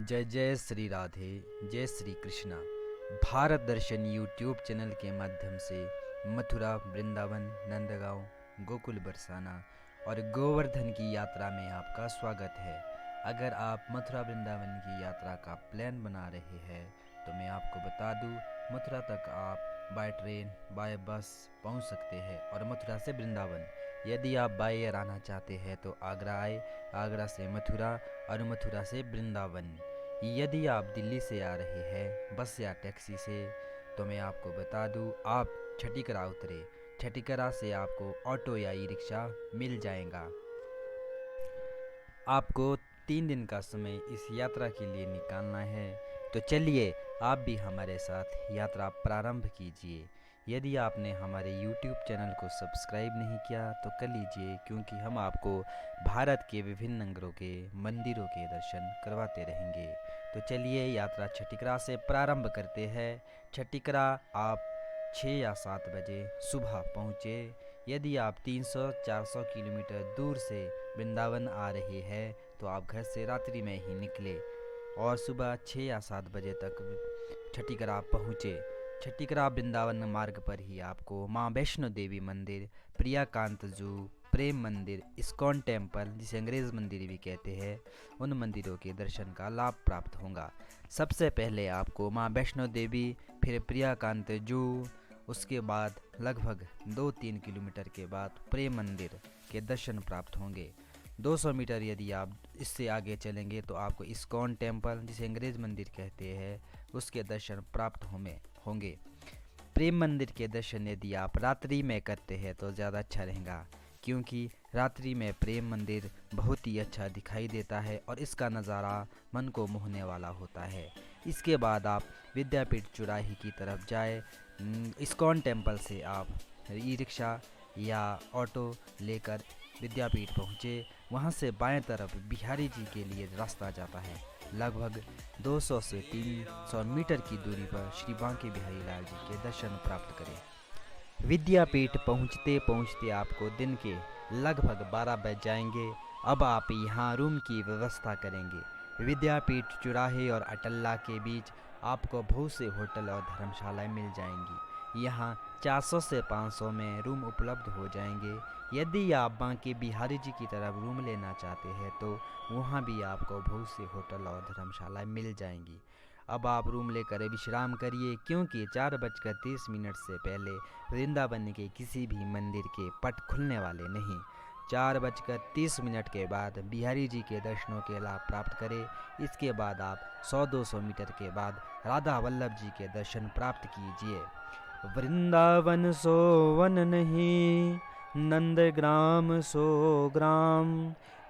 जय जय श्री राधे, जय श्री कृष्णा। भारत दर्शन यूट्यूब चैनल के माध्यम से मथुरा, वृंदावन, नंदगांव, गोकुल बरसाना और गोवर्धन की यात्रा में आपका स्वागत है। अगर आप मथुरा वृंदावन की यात्रा का प्लान बना रहे हैं तो मैं आपको बता दूं, मथुरा तक आप बाय ट्रेन, बाय बस पहुंच सकते हैं और मथुरा से वृंदावन। यदि आप बाय एयर आना चाहते हैं तो आगरा आए, आगरा से मथुरा और मथुरा से वृंदावन। यदि आप दिल्ली से आ रहे हैं बस या टैक्सी से तो मैं आपको बता दूं, आप छठीकरा उतरे। छठीकरा से आपको ऑटो या ई रिक्शा मिल जाएगा। आपको 3 दिन का समय इस यात्रा के लिए निकालना है, तो चलिए आप भी हमारे साथ यात्रा प्रारंभ कीजिए। यदि आपने हमारे YouTube चैनल को सब्सक्राइब नहीं किया तो कर लीजिए, क्योंकि हम आपको भारत के विभिन्न नगरों के मंदिरों के दर्शन करवाते रहेंगे। तो चलिए यात्रा छठीकरा से प्रारंभ करते हैं। छठीकरा आप 6 या 7 बजे सुबह पहुँचे। यदि आप 300-400 किलोमीटर दूर से वृंदावन आ रहे हैं तो आप घर से रात्रि में ही निकले और सुबह 6 या 7 बजे तक छठीकरा पहुँचे। छठीकरा वृंदावन मार्ग पर ही आपको माँ वैष्णो देवी मंदिर, प्रियाकांत जू, प्रेम मंदिर, इस्कॉन टेम्पल जिसे अंग्रेज़ मंदिर भी कहते हैं, उन मंदिरों के दर्शन का लाभ प्राप्त होगा। सबसे पहले आपको माँ वैष्णो देवी, फिर प्रियाकांत जू, उसके बाद लगभग 2-3 किलोमीटर के बाद प्रेम मंदिर के दर्शन प्राप्त होंगे। 200 मीटर यदि आप इससे आगे चलेंगे तो आपको इस्कॉन टेम्पल जिसे अंग्रेज़ मंदिर कहते हैं उसके दर्शन प्राप्त होंगे। प्रेम मंदिर के दर्शन यदि आप रात्रि में करते हैं तो ज़्यादा अच्छा रहेगा, क्योंकि रात्रि में प्रेम मंदिर बहुत ही अच्छा दिखाई देता है और इसका नज़ारा मन को मोहने वाला होता है। इसके बाद आप विद्यापीठ चौराहे की तरफ जाए। इस्कॉन टेम्पल से आप ई रिक्शा या ऑटो लेकर विद्यापीठ पहुँचे। वहाँ से बाएं तरफ बिहारी जी के लिए रास्ता जाता है। लगभग 200 से 300 मीटर की दूरी पर श्री बांके बिहारी लाल जी के दर्शन प्राप्त करें। विद्यापीठ पहुँचते पहुँचते आपको दिन के लगभग 12 बज जाएंगे। अब आप यहाँ रूम की व्यवस्था करेंगे। विद्यापीठ चौराहे और अटल्ला के बीच आपको बहुत से होटल और धर्मशालाएं मिल जाएंगी। यहाँ 400 से 500 में रूम उपलब्ध हो जाएंगे। यदि आप बांके बिहारी जी की तरफ रूम लेना चाहते हैं तो वहाँ भी आपको बहुत से होटल और धर्मशालाएं मिल जाएंगी। अब आप रूम लेकर विश्राम करिए, क्योंकि 4:30 से पहले वृंदावन के किसी भी मंदिर के पट खुलने वाले नहीं। 4:30 के बाद बिहारी जी के दर्शनों के लाभ प्राप्त करें। इसके बाद आप 100-200 मीटर के बाद राधा वल्लभ जी के दर्शन प्राप्त कीजिए। वृंदावन सो वन नहीं, नंदग्राम सो ग्राम,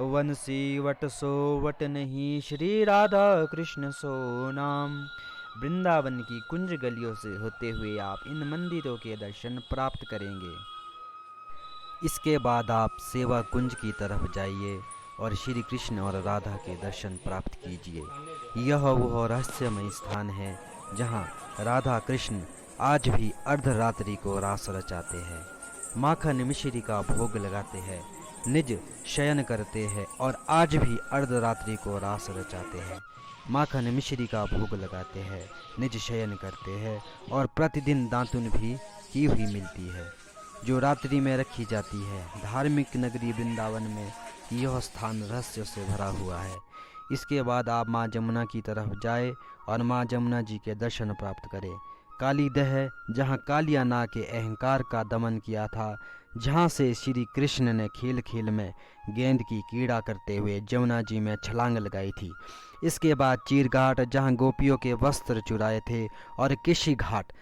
वंशी वट सो वट नहीं, श्री राधा कृष्ण सो नाम। वृंदावन की कुंज गलियों से होते हुए आप इन मंदिरों के दर्शन प्राप्त करेंगे। इसके बाद आप सेवा कुंज की तरफ जाइए और श्री कृष्ण और राधा के दर्शन प्राप्त कीजिए। यह वह रहस्यमय स्थान है जहाँ राधा कृष्ण आज भी अर्धरात्रि को रास रचाते हैं, माखन मिश्री का भोग लगाते हैं, निज शयन करते हैं और आज भी अर्धरात्रि को रास रचाते हैं, माखन मिश्री का भोग लगाते हैं, निज शयन करते हैं और प्रतिदिन दातुन भी की हुई मिलती है जो रात्रि में रखी जाती है। धार्मिक नगरी वृंदावन में यह स्थान रहस्य से भरा हुआ है। इसके बाद आप माँ जमुना की तरफ जाए और माँ जमुना जी के दर्शन प्राप्त करें। काली दह, जहाँ कालिया नाग के अहंकार का दमन किया था, जहाँ से श्री कृष्ण ने खेल खेल में गेंद की कीड़ा करते हुए जमुना जी में छलांग लगाई थी। इसके बाद चीर घाट, जहाँ गोपियों के वस्त्र चुराए थे, और केशी घाट,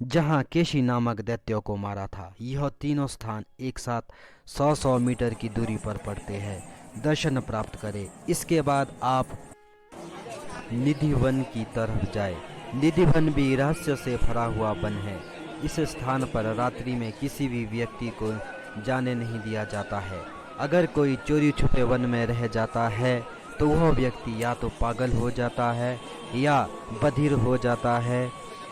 जहाँ केशी नामक दैत्यों को मारा था। यह तीनों स्थान एक साथ 100-100 मीटर की दूरी पर पड़ते हैं। दर्शन प्राप्त करें। इसके बाद आप निधिवन की तरफ जाए। निधिवन भी रहस्य से भरा हुआ वन है। इस स्थान पर रात्रि में किसी भी व्यक्ति को जाने नहीं दिया जाता है। अगर कोई चोरी छुपे वन में रह जाता है तो वह व्यक्ति या तो पागल हो जाता है या बधिर हो जाता है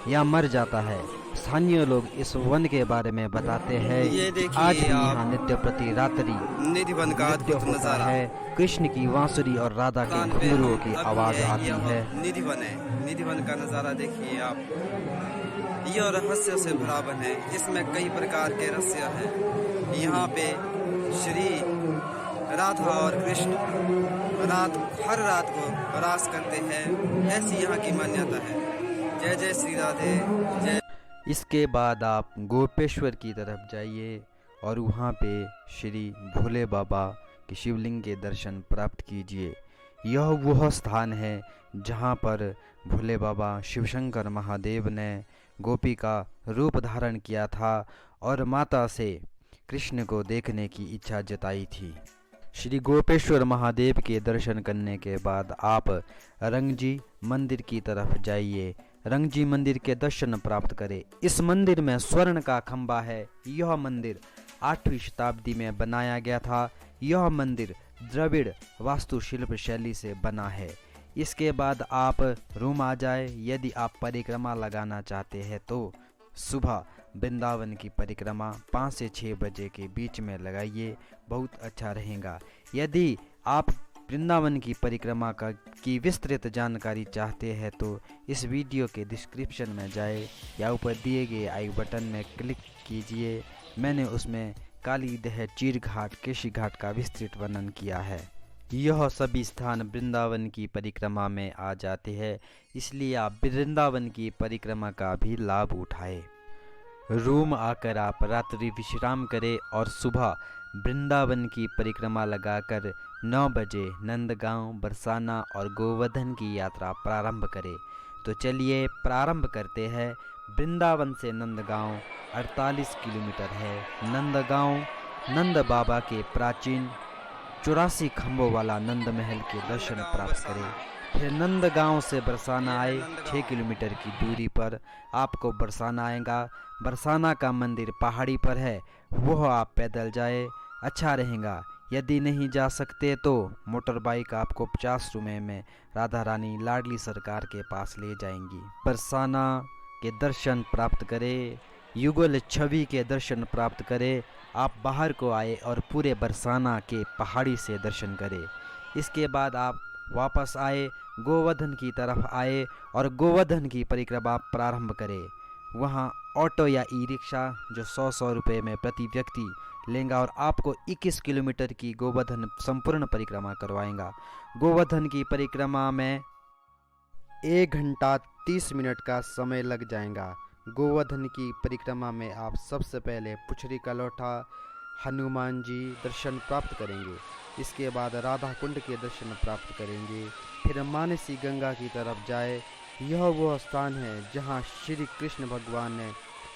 या मर जाता है। स्थानीय लोग इस वन के बारे में बताते हैं। ये देखिए आज भी आप यहाँ नित्य प्रति रात्रि निधि वन का नृत्य अद्भुत होता नजारा। है। कृष्ण की बांसुरी और राधा के स्थान पे घुंघरूओं हम की अभी आवाज है, आती यह है। निधि वन है। निधि वन का नजारा देखिए आप, यह रहस्य से भरा वन है। इसमें कई प्रकार के रहस्य हैं। यहाँ पे श्री राधा और कृष्ण हर रात को रास करते हैं, ऐसी यहाँ की मान्यता है। जय जय श्री राधे जय। इसके बाद आप गोपेश्वर की तरफ जाइए और वहाँ पे श्री भोले बाबा के शिवलिंग के दर्शन प्राप्त कीजिए। यह वह स्थान है जहाँ पर भोले बाबा शिवशंकर महादेव ने गोपी का रूप धारण किया था और माता से कृष्ण को देखने की इच्छा जताई थी। श्री गोपेश्वर महादेव के दर्शन करने के बाद आप रंगजी मंदिर की तरफ जाइए। रंगजी मंदिर के दर्शन प्राप्त करें। इस मंदिर में स्वर्ण का खंबा है। यह मंदिर 8वीं शताब्दी में बनाया गया था। यह मंदिर द्रविड़ वास्तुशिल्प शैली से बना है। इसके बाद आप रूम आ जाए। यदि आप परिक्रमा लगाना चाहते हैं तो सुबह वृंदावन की परिक्रमा 5 से 6 बजे के बीच में लगाइए, बहुत अच्छा रहेगा। यदि आप वृंदावन की परिक्रमा की विस्तृत जानकारी चाहते हैं तो इस वीडियो के डिस्क्रिप्शन में जाए या ऊपर दिए गए आई बटन में क्लिक कीजिए। मैंने उसमें काली दह, चीर घाट, केशी घाट का विस्तृत वर्णन किया है। यह सभी स्थान वृंदावन की परिक्रमा में आ जाते हैं, इसलिए आप वृंदावन की परिक्रमा का भी लाभ उठाएं। रूम आकर आप रात्रि विश्राम करें और सुबह वृंदावन की परिक्रमा लगाकर 9 बजे नंदगांव, बरसाना और गोवर्धन की यात्रा प्रारंभ करें। तो चलिए प्रारंभ करते हैं। वृंदावन से नंदगांव 48 किलोमीटर है। नंदगांव नंद बाबा के प्राचीन 84 खम्भों वाला नंद महल के दर्शन प्राप्त करें। फिर नंदगांव से बरसाना आए। 6 किलोमीटर की दूरी पर आपको बरसाना आएगा। बरसाना का मंदिर पहाड़ी पर है, वह आप पैदल जाए, अच्छा रहेगा। यदि नहीं जा सकते तो मोटर बाइक आपको 50 रुपये में राधा रानी लाडली सरकार के पास ले जाएंगी। बरसाना के दर्शन प्राप्त करें, युगल छवि के दर्शन प्राप्त करें। आप बाहर को आए और पूरे बरसाना के पहाड़ी से दर्शन करें। इसके बाद आप वापस आए, गोवर्धन की तरफ आए और गोवर्धन की परिक्रमा प्रारंभ करें। वहाँ ऑटो या ई रिक्शा जो 100 रुपये में प्रति व्यक्ति लेंगा और आपको 21 किलोमीटर की गोवर्धन संपूर्ण परिक्रमा करवाएगा। गोवर्धन की परिक्रमा में 1 घंटा 30 मिनट का समय लग जाएगा। गोवर्धन की परिक्रमा में आप सबसे पहले पुछरी का लोटा, हनुमान जी दर्शन प्राप्त करेंगे। इसके बाद राधा कुंड के दर्शन प्राप्त करेंगे। फिर मानसी गंगा की तरफ जाए। यह वह स्थान है जहाँ श्री कृष्ण भगवान ने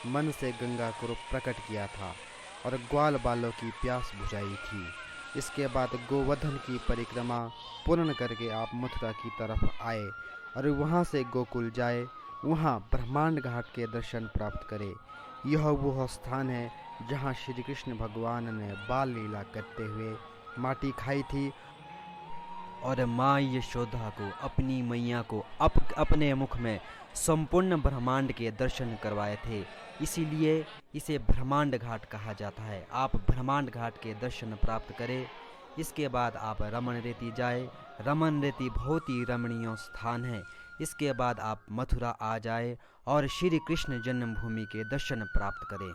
मन से गंगा को प्रकट किया था और ग्वाल बालों की प्यास बुझाई थी। इसके बाद गोवर्धन की परिक्रमा पूर्ण करके आप मथुरा की तरफ आए और वहाँ से गोकुल जाए। वहाँ ब्रह्मांड घाट के दर्शन प्राप्त करें। यह वह स्थान है जहाँ श्री कृष्ण भगवान ने बाल लीला करते हुए माटी खाई थी और माँ यशोदा को, अपनी मैया को अपने मुख में संपूर्ण ब्रह्मांड के दर्शन करवाए थे। इसीलिए इसे ब्रह्मांड घाट कहा जाता है। आप ब्रह्मांड घाट के दर्शन प्राप्त करें। इसके बाद आप रमन रेती जाए। रमन रेती बहुत ही रमणीय स्थान है। इसके बाद आप मथुरा आ जाए और श्री कृष्ण जन्मभूमि के दर्शन प्राप्त करें।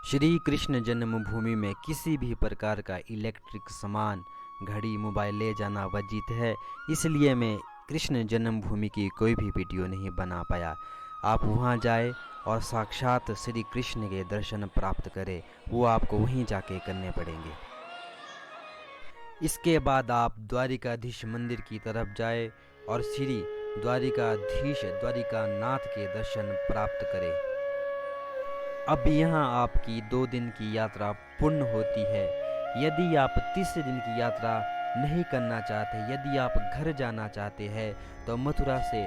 श्री कृष्ण जन्मभूमि में किसी भी प्रकार का इलेक्ट्रिक सामान, घड़ी, मोबाइल ले जाना वर्जित है। इसलिए मैं कृष्ण जन्मभूमि की कोई भी वीडियो नहीं बना पाया। आप वहां जाए और साक्षात श्री कृष्ण के दर्शन प्राप्त करें, वो आपको वहीं जाके करने पड़ेंगे। इसके बाद आप द्वारिकाधीश मंदिर की तरफ जाए और श्री द्वारिकाधीश द्वारिकानाथ के दर्शन प्राप्त करें। अब यहाँ आपकी 2 दिन की यात्रा पूर्ण होती है। यदि आप तीसरे दिन की यात्रा नहीं करना चाहते, यदि आप घर जाना चाहते हैं तो मथुरा से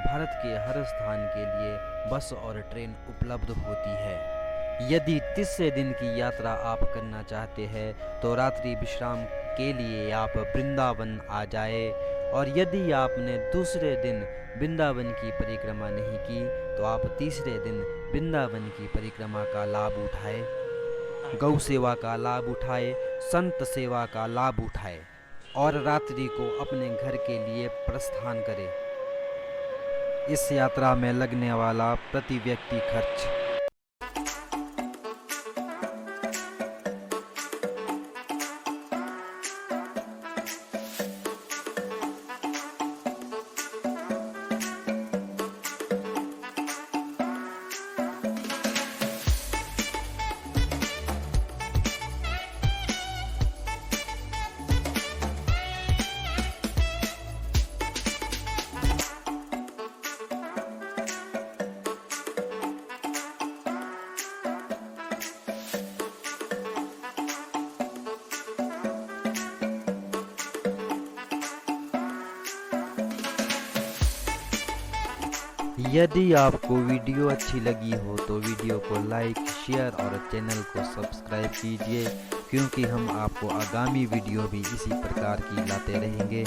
भारत के हर स्थान के लिए बस और ट्रेन उपलब्ध होती है। यदि तीसरे दिन की यात्रा आप करना चाहते हैं तो रात्रि विश्राम के लिए आप वृंदावन आ जाए और यदि आपने दूसरे दिन वृंदावन की परिक्रमा नहीं की तो आप तीसरे दिन वृंदावन की परिक्रमा का लाभ उठाए, गौ सेवा का लाभ उठाए, संत सेवा का लाभ उठाए और रात्रि को अपने घर के लिए प्रस्थान करें। इस यात्रा में लगने वाला प्रति व्यक्ति खर्च यदि आपको वीडियो अच्छी लगी हो तो वीडियो को लाइक, शेयर और चैनल को सब्सक्राइब कीजिए, क्योंकि हम आपको आगामी वीडियो भी इसी प्रकार की लाते रहेंगे।